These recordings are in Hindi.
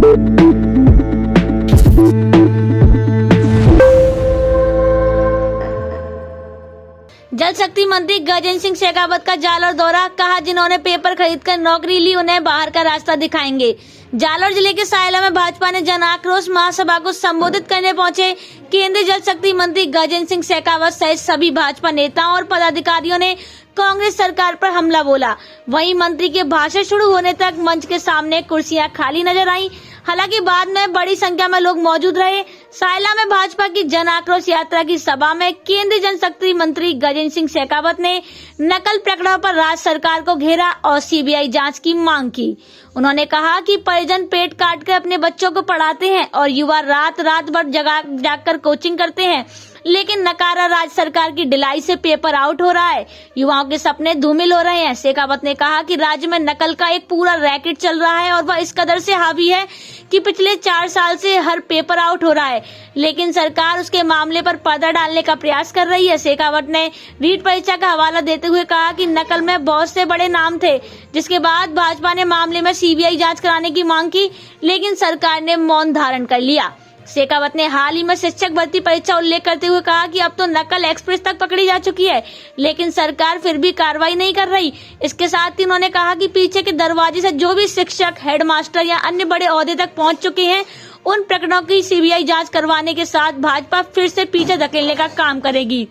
जल शक्ति मंत्री गजेंद्र सिंह शेखावत का जालौर दौरा, कहा जिन्होंने पेपर खरीदकर नौकरी ली उन्हें बाहर का रास्ता दिखाएंगे। जालौर जिले के सायला में भाजपा ने जन आक्रोश महासभा को संबोधित करने पहुंचे केंद्रीय जल शक्ति मंत्री गजेंद्र सिंह शेखावत सहित सभी भाजपा नेताओं और पदाधिकारियों ने कांग्रेस सरकार पर हमला बोला। वहीं मंत्री के भाषण शुरू होने तक मंच के सामने कुर्सियां खाली नजर आईं। हालांकि बाद में बड़ी संख्या में लोग मौजूद रहे। सायला में भाजपा की जन आक्रोश यात्रा की सभा में केंद्रीय जल शक्ति मंत्री गजेंद्र सिंह शेखावत ने नकल प्रकरणों पर राज्य सरकार को घेरा और सीबीआई जांच की मांग की। उन्होंने कहा कि परिजन पेट काट कर अपने बच्चों को पढ़ाते हैं और युवा रात भर जागकर कोचिंग करते हैं, लेकिन नकारा राज्य सरकार की ढिलाई से पेपर आउट हो रहा है, युवाओं के सपने धूमिल हो रहे हैं। शेखावत ने कहा कि राज्य में नकल का एक पूरा रैकेट चल रहा है और वह इस कदर से हावी है कि पिछले 4 साल से हर पेपर आउट हो रहा है, लेकिन सरकार उसके मामले पर पर्दा डालने का प्रयास कर रही है। शेखावत ने रीट परीक्षा का हवाला देते हुए कहा कि नकल में बहुत से बड़े नाम थे, जिसके बाद भाजपा ने मामले में सीबीआई जांच कराने की मांग की, लेकिन सरकार ने मौन धारण कर लिया। शेखावत ने हाल ही में शिक्षक भर्ती परीक्षा उल्लेख करते हुए कहा कि अब तो नकल एक्सप्रेस तक पकड़ी जा चुकी है, लेकिन सरकार फिर भी कार्रवाई नहीं कर रही। इसके साथ ही उन्होंने कहा कि पीछे के दरवाजे से जो भी शिक्षक, हेडमास्टर या अन्य बड़े ओहदे तक पहुंच चुके हैं, उन प्रकरणों की सीबीआई जांच करवाने के साथ भाजपा फिर से पीछे धकेलने का काम करेगी।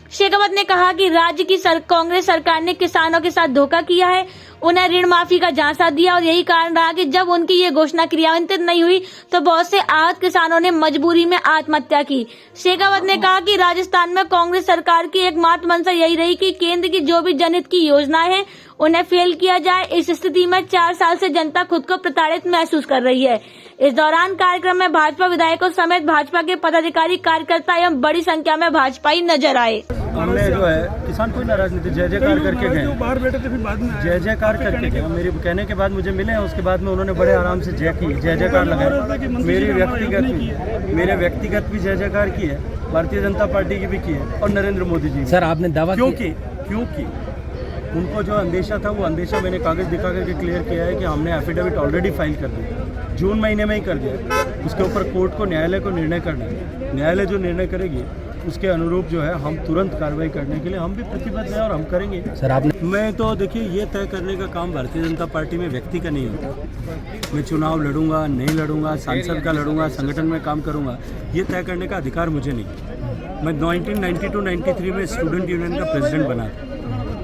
शेखावत ने कहा कि राज्य की कांग्रेस सरकार ने किसानों के साथ धोखा किया है, उन्हें ऋण माफी का झांसा दिया और यही कारण रहा कि जब उनकी ये घोषणा क्रियान्वित नहीं हुई तो बहुत से आहत किसानों ने मजबूरी में आत्महत्या की। शेखावत ने कहा कि राजस्थान में कांग्रेस सरकार की एकमात्र मंशा यही रही कि केंद्र की जो भी जनहित की योजनाएं हैं उन्हें फेल किया जाए। इस स्थिति में 4 साल से जनता खुद को प्रताड़ित महसूस कर रही है। इस दौरान कार्यक्रम में भाजपा विधायकों समेत भाजपा के पदाधिकारी, कार्यकर्ता एवं बड़ी संख्या में भाजपाई नजर आए। हमने जो है किसान कोई नाराज नहीं थे, जय जयकार करके गए, बाहर बैठे थे, फिर बाद में जय जयकार करके गए। मेरे कहने के बाद मुझे मिले, उसके बाद में उन्होंने बड़े आराम से जय की, जय जयकार लगाए। मेरे व्यक्तिगत भी जय जयकार की है, भारतीय जनता पार्टी की भी की है और नरेंद्र मोदी जी। सर आपने दावा क्योंकि उनको जो अंदेशा था वो अंदेशा मैंने कागज दिखा करके क्लियर किया है कि हमने एफिडेविट ऑलरेडी फाइल कर दिया, जून महीने में ही कर दिया। उसके ऊपर कोर्ट को, न्यायालय को निर्णय करना है। न्यायालय जो निर्णय करेगी उसके अनुरूप जो है हम तुरंत कार्रवाई करने के लिए हम भी प्रतिबद्ध हैं और हम करेंगे। सर आपने मैं तो देखिए ये तय करने का काम भारतीय जनता पार्टी में व्यक्ति का नहीं होता। मैं चुनाव लड़ूंगा, नहीं लड़ूंगा, सांसद का लड़ूंगा, संगठन में काम करूंगा, ये तय करने का अधिकार मुझे नहीं। मैं 1992-93 में स्टूडेंट यूनियन का प्रेसिडेंट बना था।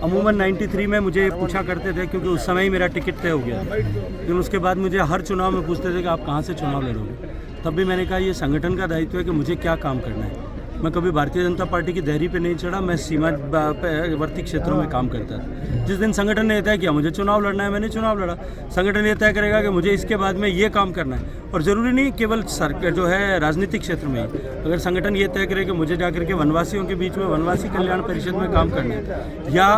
अमूमन 93 में मुझे पूछा करते थे क्योंकि उस समय ही मेरा टिकट तय हो गया था, लेकिन उसके बाद मुझे हर चुनाव में पूछते थे कि आप कहाँ से चुनाव लड़ोगे। तब भी मैंने कहा ये संगठन का दायित्व है कि मुझे क्या काम करना है। मैं कभी भारतीय जनता पार्टी की दहरी पे नहीं चढ़ा, मैं सीमावर्ती क्षेत्रों में काम करता था। जिस दिन संगठन ने तय किया मुझे चुनाव लड़ना है, मैंने चुनाव लड़ा। संगठन ये तय करेगा कि मुझे इसके बाद में ये काम करना है, और ज़रूरी नहीं केवल सरकार जो है राजनीतिक क्षेत्र में ही। अगर संगठन ये तय करे कि मुझे जाकर के वनवासियों के बीच में वनवासी कल्याण परिषद में काम करना है या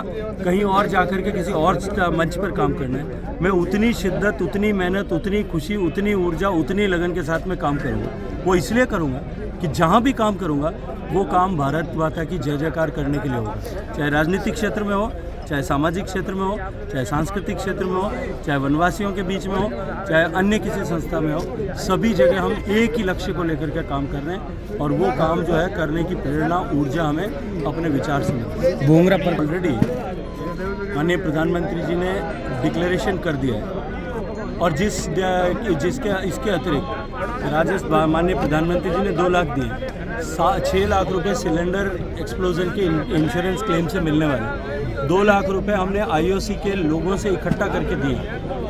कहीं और जाकर के किसी और मंच पर काम करना है, मैं उतनी शिद्दत, उतनी मेहनत, उतनी खुशी, उतनी ऊर्जा, उतनी लगन के साथ में काम करूँगा। वो इसलिए करूँगा कि जहाँ भी काम करूँगा वो काम भारत माता की जय जयकार करने के लिए होगा, चाहे राजनीतिक क्षेत्र में हो, चाहे सामाजिक क्षेत्र में हो, चाहे सांस्कृतिक क्षेत्र में हो, चाहे वनवासियों के बीच में हो, चाहे अन्य किसी संस्था में हो। सभी जगह हम एक ही लक्ष्य को लेकर के काम कर रहे हैं और वो काम जो है करने की प्रेरणा, ऊर्जा हमें अपने विचार से मिलती है। भूंगरा पर ऑलरेडी माननीय प्रधानमंत्री जी ने डिक्लेरेशन कर दिया है और इसके अतिरिक्त माननीय प्रधानमंत्री जी ने 2 लाख दिए, 6 लाख रुपए सिलेंडर एक्सप्लोजन के इंश्योरेंस क्लेम से मिलने वाले, 2 लाख रुपए हमने आईओसी के लोगों से इकट्ठा करके दिए।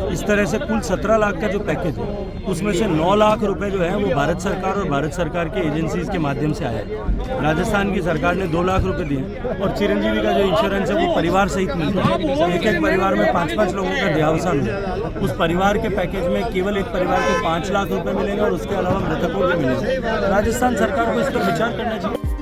इस तरह से कुल 17 लाख का जो पैकेज है उसमें से 9 लाख रुपए जो है वो भारत सरकार और भारत सरकार के एजेंसीज के माध्यम से आया है। राजस्थान की सरकार ने 2 लाख रुपए दिए और चिरंजीवी का जो इंश्योरेंस है वो परिवार सहित मिलता है। एक परिवार में 5-5 लोगों का देहावसान हुआ, उस परिवार के पैकेज में केवल एक परिवार को 5 लाख रुपए मिलेंगे और उसके अलावा मृतकों के मिलेंगे। राजस्थान सरकार को इस पर विचार करना चाहिए।